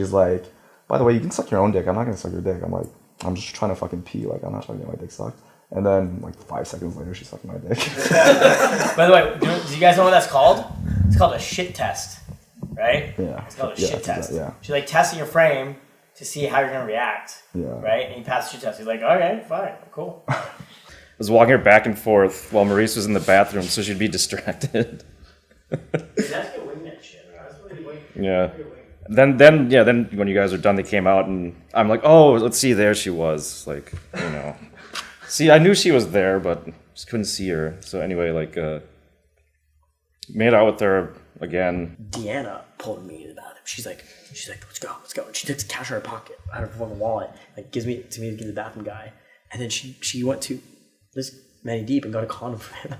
she's like, by the way, you can suck your own dick. I'm not gonna suck your dick. I'm like, I'm just trying to fucking pee. Like, I'm not trying to get my dick sucked. And then, like, 5 seconds later, she's sucking my dick. By the way, do you guys know what that's called? It's called a shit test, right? Yeah. It's called a shit test. Yeah. She's like testing your frame to see how you're gonna react. Yeah. Right? And you pass the shit test. He's like, okay, fine, cool. I was walking her back and forth while Maurice was in the bathroom, so she'd be distracted. That's good wingman shit. That's really wing. Yeah. Then when you guys are done, they came out, and I'm like, oh, let's see, there she was. Like, you know. See, I knew she was there, but just couldn't see her. So anyway, like, made out with her again. Deanna pulled me to the bathroom. She's like, let's go. And she takes cash out of her pocket, out of her fucking wallet, like gives me to give the bathroom guy. And then she went to this Manny Deep and got a condom for him.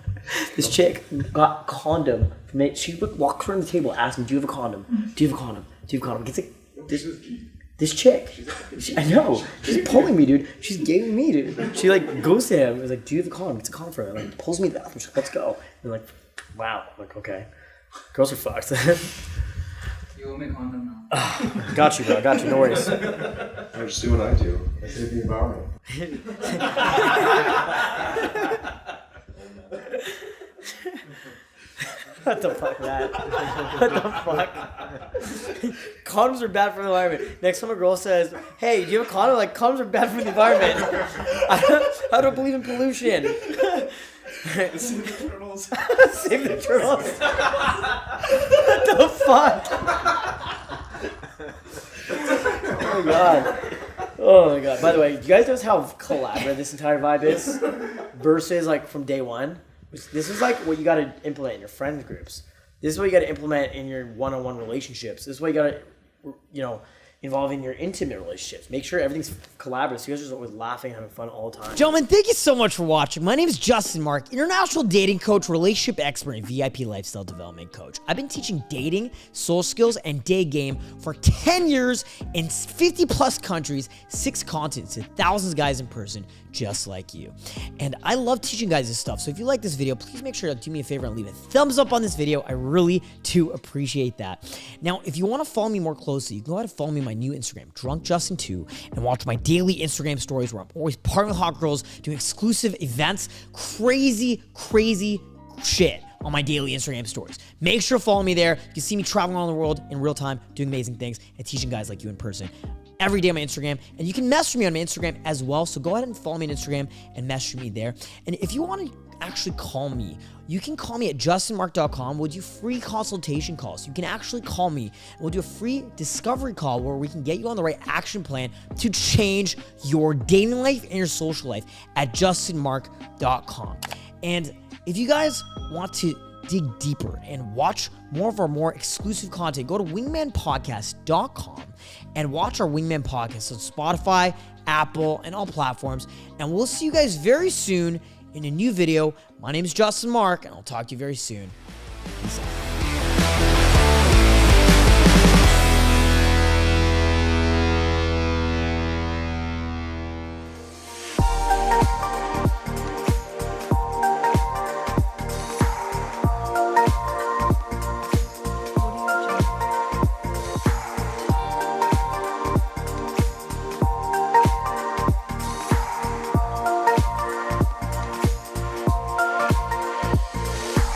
This chick got a condom from me. She would walk around the table asking, do you have a condom? Do you have a condom? Do you have a condom? It's like, this chick, I know, she's pulling me, dude. She's giving me, dude. She like goes to him and is like, do you have a condom? It's a condom for her. Like pulls me to the bathroom. She's like, let's go. And like, wow. I'm like, okay. Girls are fucked. You owe me a condom now. Got you, bro. Got you. No worries. I just do what I do. I save the environment. What the fuck, Matt? What the fuck? Condoms are bad for the environment. Next time a girl says, hey, do you have a condom? Like, condoms are bad for the environment. I don't believe in pollution. Save the turtles. Save the turtles. What the fuck? Oh my god. Oh my god. By the way, you guys notice how collaborative this entire vibe is? Versus like from day one? This is like what you gotta implement in your friends groups. This is what you gotta implement in your one-on-one relationships. This is what you gotta, involve in your intimate relationships. Make sure everything's collaborative so you guys are always laughing and having fun all the time. Gentlemen, thank you so much for watching. My name is Justin Marc, international dating coach, relationship expert, and VIP lifestyle development coach. I've been teaching dating, soul skills, and Daygame for 10 years in 50 plus countries, 6 continents, to thousands of guys in person just like you. And I love teaching guys this stuff. So if you like this video, please make sure to do me a favor and leave a thumbs up on this video. I really do appreciate that. Now, if you want to follow me more closely, you can go ahead and follow me on my new Instagram, DrunkJustin2, and watch my daily Instagram stories where I'm always partying with hot girls, doing exclusive events, crazy shit on my daily Instagram stories. Make sure to follow me there. You can see me traveling around the world in real time, doing amazing things, and teaching guys like you in person every day on my Instagram. And you can message me on my Instagram as well. So go ahead and follow me on Instagram and message me there. And if you want to actually call me, you can call me at justinmarc.com. We'll do free consultation calls. You can actually call me and we'll do a free discovery call where we can get you on the right action plan to change your dating life and your social life at justinmarc.com. And if you guys want to dig deeper and watch more of our more exclusive content, go to wingmanpodcast.com and watch our Wingman Podcast on Spotify, Apple, and all platforms. And we'll see you guys very soon in a new video. My name is Justin Marc, and I'll talk to you very soon. Peace out.